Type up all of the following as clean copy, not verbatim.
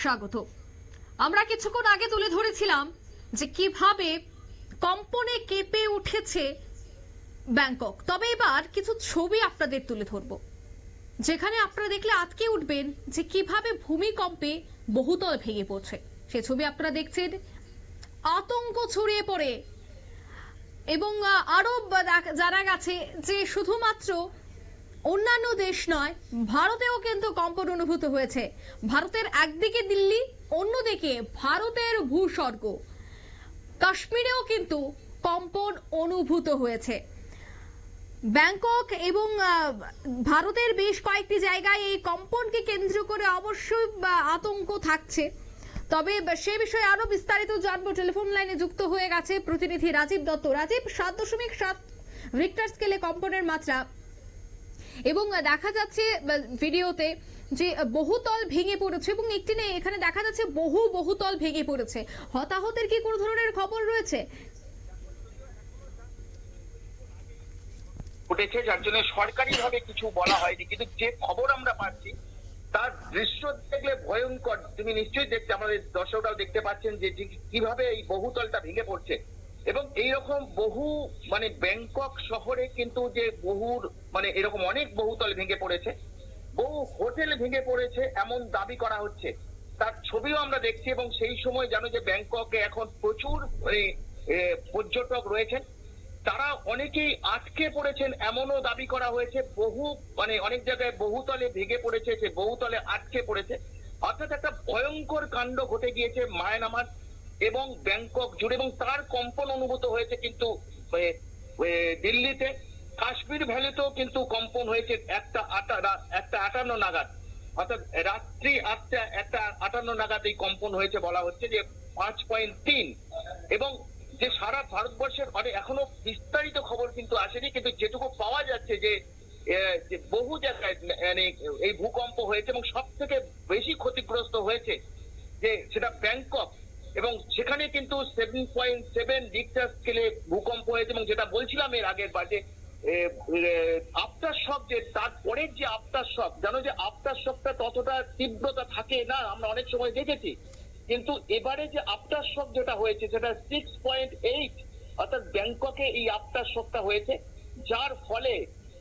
স্বাগত। আমরা কিছুক্ষণ আগে তুলে ধরেছিলাম যে কিভাবে কম্পনে কেঁপে উঠেছে ব্যাংকক। তবে এবার কিছু ছবি আপনাদের তুলে ধরবো, যেখানে আপনারা দেখলে আটকে উঠবেন যে কিভাবে ভূমিকম্পে বহুতল ভেঙে পড়ছে। সে ছবি আপনারা দেখছেন। আতঙ্ক ছড়িয়ে পড়ে এবং আরো জানা গেছে যে শুধুমাত্র অন্যান্য দেশ নয়, ভারতেও কিন্তু কম্পন অনুভূত হয়েছে। ভারতের একদিকে দিল্লি, অন্যদিকে ভারতের ভূস্বর্গ কাশ্মীরেও কিন্তু কম্পন অনুভূত হয়েছে। ব্যাংকক এবং ভারতের বেশ কয়েকটি জায়গায় এই কম্পনকে কেন্দ্র করে অবশ্যই আতঙ্ক থাকছে। তবে সে বিষয়ে আরো বিস্তারিত জানবো। টেলিফোন লাইনে যুক্ত হয়ে গেছে প্রতিনিধি রাজীব দত্ত। রাজীব, 7.7 রিক্টার স্কেলে কম্পনের মাত্রা এবং দেখা যাচ্ছে ভিডিওতে যে বহুতল ভেঙে পড়েছে এবং একটি নেই, এখানে দেখা যাচ্ছে বহুতল ভেঙে পড়েছে। হতাহতের কি কোনো ধরনের খবর রয়েছে? উঠেছে, যার জন্য সরকারিভাবে কিছু বলা হয়নি, কিন্তু যে খবর আমরা পাচ্ছি তার দৃশ্য দেখলে ভয়ঙ্কর। তুমি নিশ্চয়ই দেখতে, আমাদের দর্শকরাও দেখতে পাচ্ছেন যে কিভাবে এই বহুতলটা ভেঙে পড়ছে। এবং এইরকম বহু ব্যাংকক শহরে কিন্তু যে এরকম অনেক বহুতল ভেঙে পড়েছে, বহু হোটেল ভেঙে পড়েছে এমন দাবি করা হচ্ছে। তার ছবিও আমরা দেখছি। এবং সেই সময় জানো যে ব্যাংককে এখন প্রচুর পর্যটক রয়েছেন, তারা অনেকেই আটকে পড়েছেন এমনও দাবি করা হয়েছে। অনেক জায়গায় বহুতলে ভেঙে পড়েছে, সে বহুতলে আটকে পড়েছে। অর্থাৎ একটা ভয়ঙ্কর কাণ্ড ঘটে গিয়েছে মায়ানমার এবং ব্যাংকক জুড়ে, এবং তার কম্পন অনুভূত হয়েছে কিন্তু দিল্লিতে। কাশ্মীর ভ্যালিতেও কিন্তু কম্পন হয়েছে 1:58 নাগাদ, অর্থাৎ রাত্রি 1:58 নাগাদ এই কম্পন হয়েছে। বলা হচ্ছে যে 5.3। এবং যে সারা ভারতবর্ষের এখনো বিস্তারিত খবর কিন্তু আসেনি, কিন্তু যেটুকু পাওয়া যাচ্ছে যে বহু জায়গায় এই ভূকম্প হয়েছে এবং সব থেকে বেশি ক্ষতিগ্রস্ত হয়েছে যে সেটা ব্যাংকক। এবং সেখানে কিন্তু 7.7 রিক্টার স্কেলে ভূকম্প হয়েছে। এবং যেটা বলছিলাম এর আগের বার যে আফটার শক, যে তারপরের যে আফটার শক, জানো যে আফটার শকটা ততটা তীব্রতা থাকে না, আমরা অনেক সময় দেখেছি। কিন্তু এবারে যে আফটার শক যেটা হয়েছে সেটা 6.8, অর্থাৎ ব্যাংককে এই আফটার শকটা হয়েছে, যার ফলে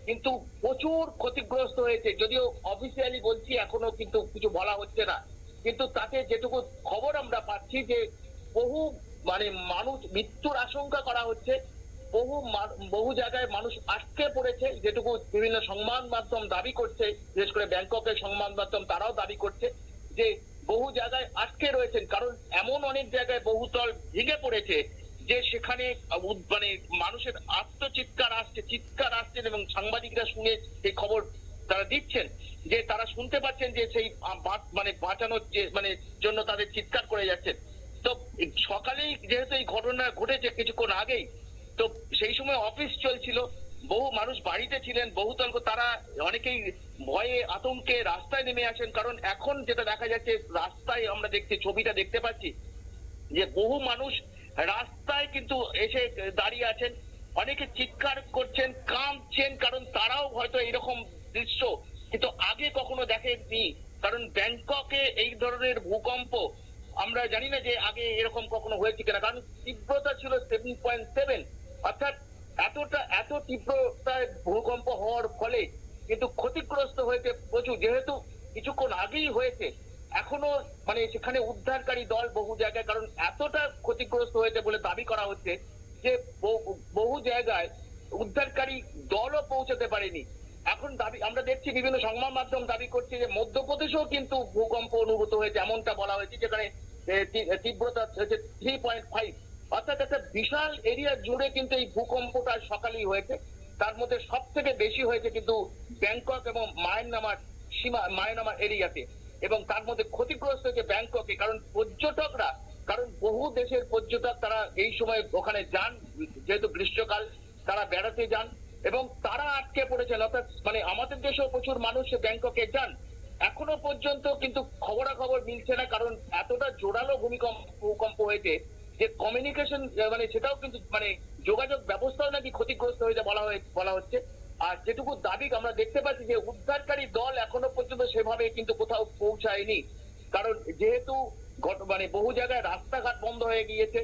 কিন্তু প্রচুর ক্ষতিগ্রস্ত হয়েছে। যদিও অফিসিয়ালি বলছি এখনো কিন্তু কিছু বলা হচ্ছে না, কিন্তু তাতে যেটুকু খবর আমরা পাচ্ছি যে বহু মানুষ মৃত্যুর আশঙ্কা করা হচ্ছে। বহু জায়গায় মানুষ আটকে পড়েছে, যেটুকু বিভিন্ন সংবাদ মাধ্যম দাবি করছে, বিশেষ করে ব্যাংককের সংবাদ মাধ্যম তারাও দাবি করছে যে বহু জায়গায় আটকে রয়েছেন। কারণ এমন অনেক জায়গায় বহুতল ভেঙে পড়েছে যে সেখানে মানুষের চিৎকার আসছেন এবং সাংবাদিকরা শুনে এই খবর তারা দিচ্ছেন যে তারা শুনতে পাচ্ছেন যে সেই বাঁচানোর জন্য তাদের চিৎকার করে যাচ্ছেন। তো সকালেই যেহেতু এই ঘটনা ঘটেছে কিছুক্ষণ আগেই, তো সেই সময় অফিস চলছিল, বহু মানুষ বাড়িতে ছিলেন, তারা অনেকেই ভয়ে আতঙ্কে রাস্তায় নেমে আসেন। কারণ এখন যেটা দেখা যাচ্ছে রাস্তায়, আমরা ছবিটা দেখতে পাচ্ছি যে বহু মানুষ রাস্তায় কিন্তু এসে দাঁড়িয়ে আছেন, অনেকে চিৎকার করছেন, কাঁপছেন, কারণ তারাও হয়তো এরকম দৃশ্য কিন্তু আগে কখনো দেখেননি। কারণ ব্যাংককে এই ধরনের ভূকম্প আমরা জানি না যে আগে এরকম কখনো হয়েছে কিনা, কারণ তীব্রতা ছিল 7.7। অর্থাৎ এত তীব্রতায় ভূকম্প হওয়ার ফলে কিন্তু ক্ষতিগ্রস্ত হয়েছে প্রচুর। যেহেতু কিছুক্ষণ আগেই হয়েছে, এখনো সেখানে উদ্ধারকারী দল বহু জায়গায়, কারণ এতটা ক্ষতিগ্রস্ত হয়েছে বলে দাবি করা হচ্ছে যে বহু জায়গায় উদ্ধারকারী দলও পৌঁছাতে পারেনি। এখন দাবি আমরা দেখছি, বিভিন্ন সংবাদ মাধ্যম দাবি করছে যে মধ্যপ্রদেশেও কিন্তু ভূকম্প অনুভূত হয়েছে, এমনটা বলা হয়েছে, যেখানে তীব্রতা হচ্ছে 3.5। অর্থাৎ একটা বিশাল এরিয়া জুড়ে কিন্তু এই ভূকম্পটা সকালেই হয়েছে। তার মধ্যে সব থেকে বেশি হয়েছে কিন্তু ব্যাংকক এবং মায়ানমার এরিয়াতে, এবং তার মধ্যে ক্ষতিগ্রস্ত হয়েছে ব্যাংককে। কারণ বহু দেশের পর্যটক তারা এই সময় ওখানে যান, যেহেতু গ্রীষ্মকাল, তারা বেড়াতে যান এবং তারা আটকে পড়েছেন। অর্থাৎ আমাদের দেশেও প্রচুর মানুষ ব্যাংককে যান। এখনো পর্যন্ত কিন্তু খবরাখবর মিলছে না, কারণ এতটা জোরালো ভূকম্প হয়েছে যে কমিউনিকেশন সেটাও কিন্তু যোগাযোগ ব্যবস্থাও নাকি ক্ষতিগ্রস্ত হয়েছে বলা হচ্ছে। আর যেটুকু দাবি আমরা দেখতে পাচ্ছি যে উদ্ধারকারী দল এখনো পর্যন্ত সেভাবে কিন্তু কোথাও পৌঁছায়নি। কারণ যেহেতু মানে বহু জায়গায় রাস্তাঘাট বন্ধ হয়ে গিয়েছে,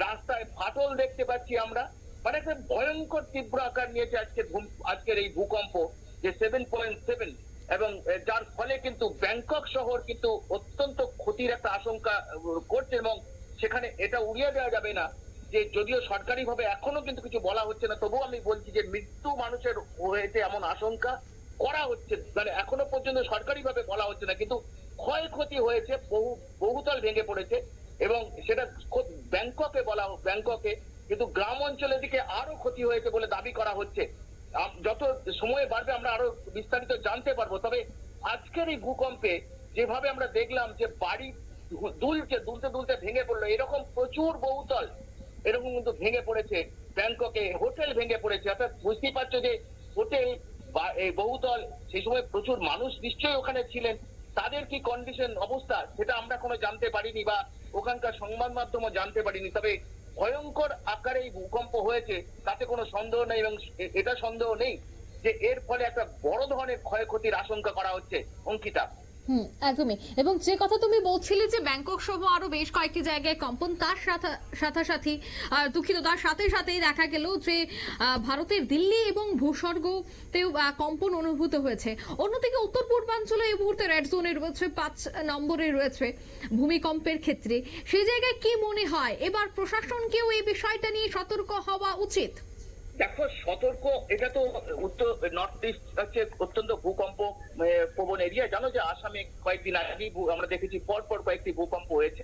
রাস্তায় ফাটল দেখতে পাচ্ছি আমরা, মানে একটা ভয়ঙ্কর তীব্র আকার নিয়েছে আজকের এই ভূকম্প, যে 7.7, এবং যার ফলে কিন্তু ব্যাংকক শহর কিন্তু অত্যন্ত ক্ষতির একটা আশঙ্কা করছে। এবং সেখানে এটা উড়িয়ে দেওয়া যাবে না যে যদিও সরকারিভাবে এখনো কিন্তু কিছু বলা হচ্ছে না, তবুও আমি বলছি যে মৃত্যু মানুষের হয়েছে এমন আশঙ্কা করা হচ্ছে, মানে এখনো পর্যন্ত সরকারিভাবে বলা হচ্ছে না, কিন্তু ক্ষয়ক্ষতি হয়েছে, বহুতল ভেঙে পড়েছে। এবং সেটা ব্যাংককে ব্যাংককে, কিন্তু গ্রাম অঞ্চলের দিকে আরো ক্ষতি হয়েছে বলে দাবি করা হচ্ছে। যত সময় বাড়বে আমরা আরো বিস্তারিত জানতে পারবো। তবে আজকের এই ভূকম্পে যেভাবে আমরা দেখলাম যে বাড়ি দুলতে দুলতে ভেঙে পড়লো, এরকম প্রচুর বহুতল এরকম কিন্তু ভেঙে পড়েছে ব্যাংককে, হোটেল ভেঙে পড়েছে। অর্থাৎ বুঝতেই পারছো যে হোটেল বা এই বহুতল, সেই সময় প্রচুর মানুষ নিশ্চয়ই ওখানে ছিলেন, তাদের কি কন্ডিশন অবস্থা সেটা আমরা কোনো জানতে পারিনি, বা ওখানকার সংবাদ মাধ্যমও জানতে পারিনি। তবে ভয়ঙ্কর আকারে এই ভূকম্প হয়েছে তাতে কোনো সন্দেহ নেই, এবং এটা সন্দেহ নেই যে এর ফলে একটা বড় ধরনের ক্ষয়ক্ষতির আশঙ্কা করা হচ্ছে। অঙ্কিতা, একদমই। এবং যে কথা তুমি বলছিলে যে ব্যাংকক সহ আরো বেশ কয়েকটি জায়গায় কম্পন, তার সাথে দুঃখিত, তার সাথে সাথেই দেখা গেল যে ভারতের দিল্লি এবং ভূস্বর্গতেও কম্পন অনুভূত হয়েছে। অন্যদিকে উত্তর পূর্বাঞ্চলে এই মুহূর্তে রেড জোনে রয়েছে, 5 নম্বরে রয়েছে ভূমিকম্পের ক্ষেত্রে। সেই জায়গায় কি মনে হয় এবার প্রশাসনকেও এই বিষয়টা নিয়ে সতর্ক হওয়া উচিত? দেখো সতর্ক, এটা তো উত্তর নর্থ ইস্ট হচ্ছে অত্যন্ত ভূকম্প প্রবণ এরিয়া। জানো যে আসামে কয়েকদিন আগেই আমরা দেখেছি পরপর কয়েকটি ভূকম্প হয়েছে।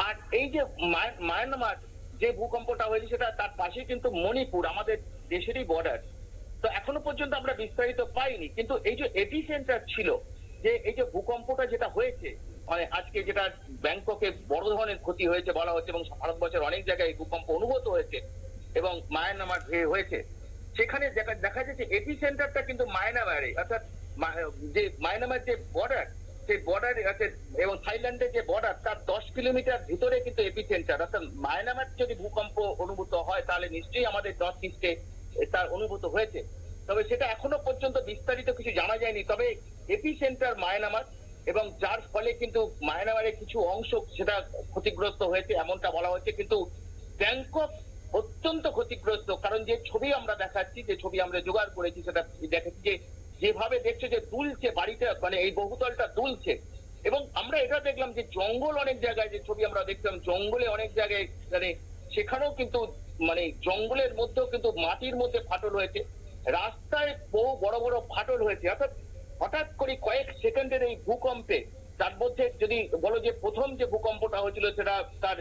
আর এই যে মায়ানমার যে ভূকম্পটা হয়েছে সেটা তার পাশে কিন্তু মণিপুর, আমাদের দেশেরই বর্ডার। তো এখনো পর্যন্ত আমরা বিস্তারিত পাইনি, কিন্তু এই যে এপিসেন্টার ছিল, যে এই যে ভূকম্পটা যেটা হয়েছে, মানে আজকে যেটা ব্যাংককে বড় ধরনের ক্ষতি হয়েছে বলা হচ্ছে, এবং ভারতবর্ষের অনেক জায়গায় ভূকম্প অনুভূত হয়েছে এবং মায়ানমার হয়েছে, সেখানে দেখা যাচ্ছে এপি সেন্টারটা কিন্তু মায়ানমারে, অর্থাৎ যে মায়ানমার যে বর্ডার, সেই বর্ডার এবং থাইল্যান্ডের যে বর্ডার তার 10 কিলোমিটার ভিতরে কিন্তু এপি সেন্টার। অর্থাৎ মায়ানমার যদি ভূকম্প অনুভূত হয় তাহলে নিশ্চয়ই আমাদের নর্থ ইস্টে তার অনুভূত হয়েছে। তবে সেটা এখনো পর্যন্ত বিস্তারিত কিছু জানা যায়নি। তবে এপি সেন্টার মায়ানমার, এবং যার ফলে কিন্তু মায়ানমারের কিছু অংশ সেটা ক্ষতিগ্রস্ত হয়েছে এমনটা বলা হচ্ছে। কিন্তু ব্যাংকক অত্যন্ত ক্ষতিগ্রস্ত, কারণ যে ছবি আমরা দেখাচ্ছি, যে ছবি আমরা জোগাড় করেছি, সেটা দেখেছি যে যেভাবে দেখছো যে দুলছে বাড়িটা, মানে এই বহুতলটা দুলছে। এবং আমরা এটা দেখলাম যে জঙ্গল অনেক জায়গায়, যে ছবি আমরা দেখলাম জঙ্গলে অনেক জায়গায়, মানে সেখানেও কিন্তু মানে জঙ্গলের মধ্যেও কিন্তু মাটির মধ্যে ফাটল হয়েছে, রাস্তায় বহু বড় বড় ফাটল হয়েছে। অর্থাৎ হঠাৎ করে কয়েক সেকেন্ডের এই ভূকম্পে, তার মধ্যে যদি বলো যে প্রথম যে ভূকম্পটা হয়েছিল সেটা তার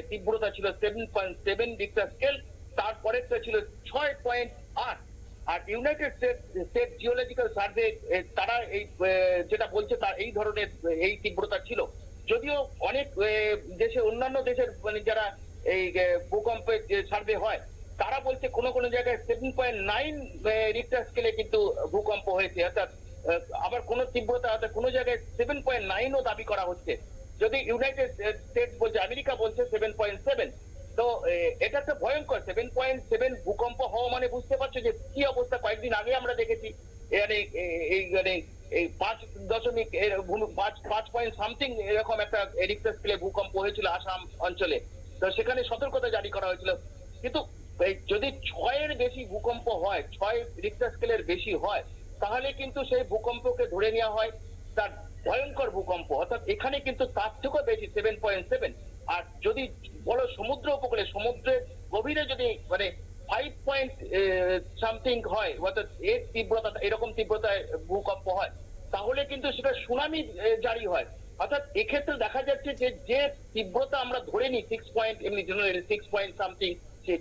তীব্রতা ছিল 7.7 রিক্টার স্কেল, তারপরেরটা ছিল 6.8। আর ইউনাইটেড স্টেট জিওলজিক্যাল সার্ভে তারা এই যেটা বলছে তার এই ধরনের এই তীব্রতা ছিল। যদিও অনেক দেশে, অন্যান্য দেশের মানে যারা এই ভূকম্পের যে সার্ভে হয় তারা বলছে কোন কোন জায়গায় 7.9 রিক্টার স্কেলে কিন্তু ভূকম্প হয়েছে। অর্থাৎ আবার কোন তীব্রতা, অর্থাৎ কোন জায়গায় 7.9ও দাবি করা হচ্ছে, যদি ইউনাইটেড স্টেটস বলছে, আমেরিকা বলছে 7.7। তো এটা একটা ভয়ঙ্কর 7.7 ভূকম্প হওয়া, মানে বুঝতে পারছো যে কি অবস্থা। কয়েকদিন আগে আমরা দেখেছি মানে এই মানে এই 5.সামথিং এরকম একটা রিক্টার স্কেলে ভূকম্প হয়েছিল আসাম অঞ্চলে। তো সেখানে সতর্কতা জারি করা হয়েছিল। কিন্তু যদি 6-এর বেশি ভূকম্প হয়, 6 রিক্টার স্কেলের বেশি হয়, তাহলে কিন্তু সেই ভূকম্পকে ধরে নেওয়া হয় তার ভয়ঙ্কর ভূকম্প। অর্থাৎ এখানে কিন্তু তার থেকেও বেশি 7.7। আর যদি বলো সমুদ্র উপকূলে, সমুদ্রের গভীরে যদি মানে 5 সামথিং হয়, অর্থাৎ এর তীব্রতা এরকম তীব্রতায় ভূকম্প হয়, তাহলে কিন্তু সেটা সুনামি জারি হয়। অর্থাৎ এক্ষেত্রে দেখা যাচ্ছে যে যে তীব্রতা আমরা ধরে নিই 6 এমনি জেনারেল 6 সামথিং, সে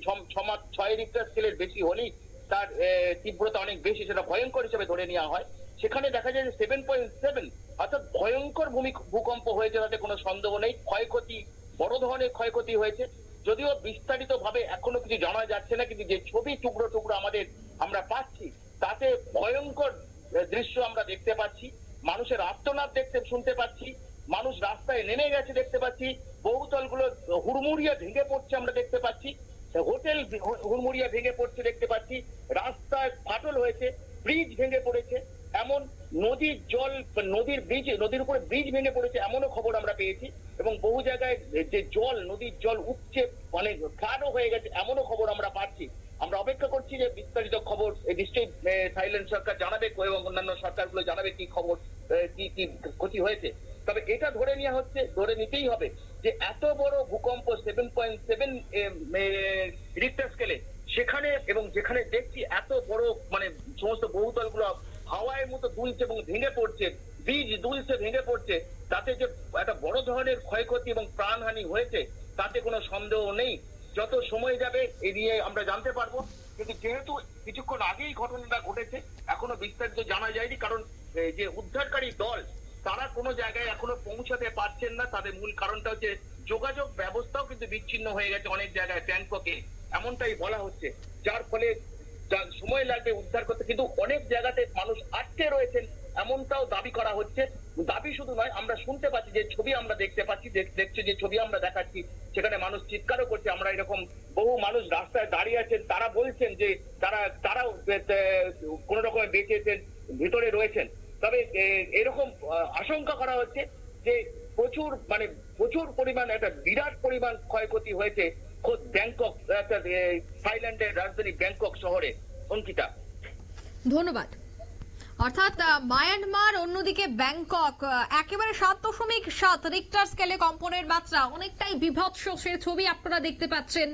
6 রিক্টার স্কেলের বেশি হলেই তার তীব্রতা অনেক বেশি, সেটা ভয়ঙ্কর হিসেবে ধরে নেওয়া হয়। সেখানে দেখা যায় যে 7.7, অর্থাৎ ভয়ঙ্কর ভূকম্প হয়েছে, তাতে কোনো সন্দেহ নেই। ক্ষয়ক্ষতি, বড় ধরনের ক্ষয়ক্ষতি হয়েছে, যদিও বিস্তারিত ভাবে এখনো কিছু জানা যাচ্ছে না। কিন্তু যে ছবি টুকরো টুকরো আমরা পাচ্ছি, তাতে ভয়ঙ্কর দৃশ্য আমরা দেখতে পাচ্ছি। মানুষের আর্তনাদ শুনতে পাচ্ছি, মানুষ রাস্তায় নেমে গেছে দেখতে পাচ্ছি, বহুতলগুলো হুড়মুড়িয়ে ভেঙে পড়ছে আমরা দেখতে পাচ্ছি, হোটেল হুড়মুড়িয়ে ভেঙে পড়ছে দেখতে পাচ্ছি, রাস্তায় ফাটল হয়েছে, ব্রিজ ভেঙে পড়েছে। এমন নদীর জল, নদীর উপরে ব্রিজ ভেঙে পড়েছে এমনও খবর আমরা পেয়েছি, এবং বহু জায়গায় যে জল, নদীর জল উপচে মানে ফ্লাডও হয়ে গেছে এমনও খবর আমরা পাচ্ছি। আমরা অপেক্ষা করছি যে বিস্তারিত খবর নিশ্চয়ই থাইল্যান্ড সরকার জানাবে এবং অন্যান্য সরকারগুলো জানাবে কি খবর, কি কি ক্ষতি হয়েছে। তবে এটা ধরে নিতেই হবে যে এত বড় ভূকম্প 7.7 রিক্টার স্কেলে, সেখানে এবং যেখানে দেখছি এত বড় মানে সমস্ত বহুতলগুলো হাওয়ার মতো দুলছে এবং ভেঙে পড়ছে, ব্রিজ দুলছে ভেঙে পড়ছে, তাতে যে একটা বড় ধরনের ক্ষয়ক্ষতি এবং প্রাণহানি হয়েছে তাতে কোনো সন্দেহ নেই। যত সময় যাবে এই নিয়ে আমরা জানতে পারবো, কিন্তু যেহেতু কিছুক্ষণ আগেই ঘটনাটা ঘটেছে এখনো বিস্তারিত জানা যায়নি, কারণ যে উদ্ধারকারী দল তারা কোনো জায়গায় এখনো পৌঁছাতে পারছেন না। তাদের মূল কারণটা হচ্ছে যোগাযোগ ব্যবস্থাও কিন্তু বিচ্ছিন্ন হয়ে গেছে অনেক জায়গায়, ব্যাংককে এমনটাই বলা হচ্ছে, যার ফলে সময় লাগবে উদ্ধার করতে। কিন্তু অনেক জায়গাতে মানুষ আটকে রয়েছেন এমনটাও দাবি করা হচ্ছে। দাবি শুধু নয়, আমরা শুনতে পাচ্ছি, যে ছবি আমরা দেখতে পাচ্ছি, দেখছি যে ছবি আমরা দেখাচ্ছি, সেখানে মানুষ চিৎকারও করছে। আমরা এরকম বহু মানুষ রাস্তায় দাঁড়িয়ে আছেন, তারা বলছেন যে তারাও কোন রকমে বেঁচেছেন, ভিতরে রয়েছেন। তবে এরকম আশঙ্কা করা হচ্ছে যে প্রচুর পরিমাণ, একটা বিরাট পরিমাণ ক্ষয়ক্ষতি হয়েছে খোদ ব্যাংকক, থাইল্যান্ডের রাজধানী ব্যাংকক শহরে। অঙ্কিতা, ধন্যবাদ। অর্থাৎ মায়ানমার, অন্যদিকে ব্যাংকক, একেবারে 7.7 রিক্টার স্কেলে কম্পনের মাত্রা, অনেকটাই বিভৎস সে ছবি আপনারা দেখতে পাচ্ছেন,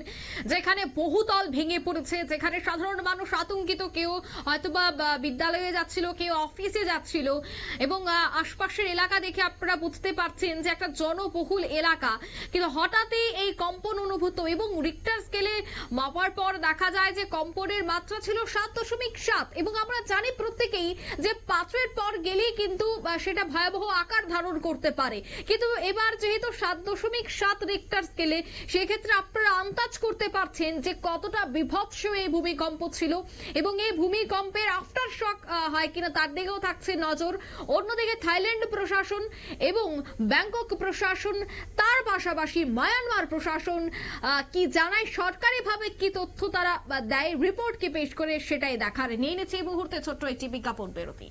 যেখানে বহুতল ভেঙে পড়েছে, যেখানে সাধারণ মানুষ আতঙ্কিত, কেউ হয়তোবা বিদ্যালয়ে যাচ্ছিল, কেউ অফিসে যাচ্ছিল, এবং আশপাশের এলাকা দেখে আপনারা বুঝতে পারছেন যে একটা জনবহুল এলাকা, কিন্তু হঠাৎই এই কম্পন অনুভূত, এবং রিক্টার স্কেলে মাপার পর দেখা যায় যে কম্পনের মাত্রা ছিল 7.7, এবং আমরা জানি প্রত্যেকেই যে 5-এর পর গেলেই কিন্তু সেটা ভয়াবহ আকার ধারণ করতে পারে। কিন্তু এবার যেহেতু 7.7 রিক্টার স্কেলে, সেক্ষেত্রে আপনারা আন্দাজ করতে পারছেন যে কতটা বিভৎস এই ভূমিকম্প ছিল, এবং এই ভূমিকম্পের আফটার শক হয় কিনা তার দিকেও থাকছে নজর। অন্যদিকে থাইল্যান্ড প্রশাসন এবং ব্যাংকক প্রশাসন, তার পাশাপাশি মায়ানমার প্রশাসন কি জানায়, সরকারিভাবে কি তথ্য তারা দেয়, রিপোর্ট কি পেশ করে, সেটাই দেখার। নিয়ে নিচ্ছে এই মুহূর্তে ছোট্ট একটি বিজ্ঞাপন বিরতি।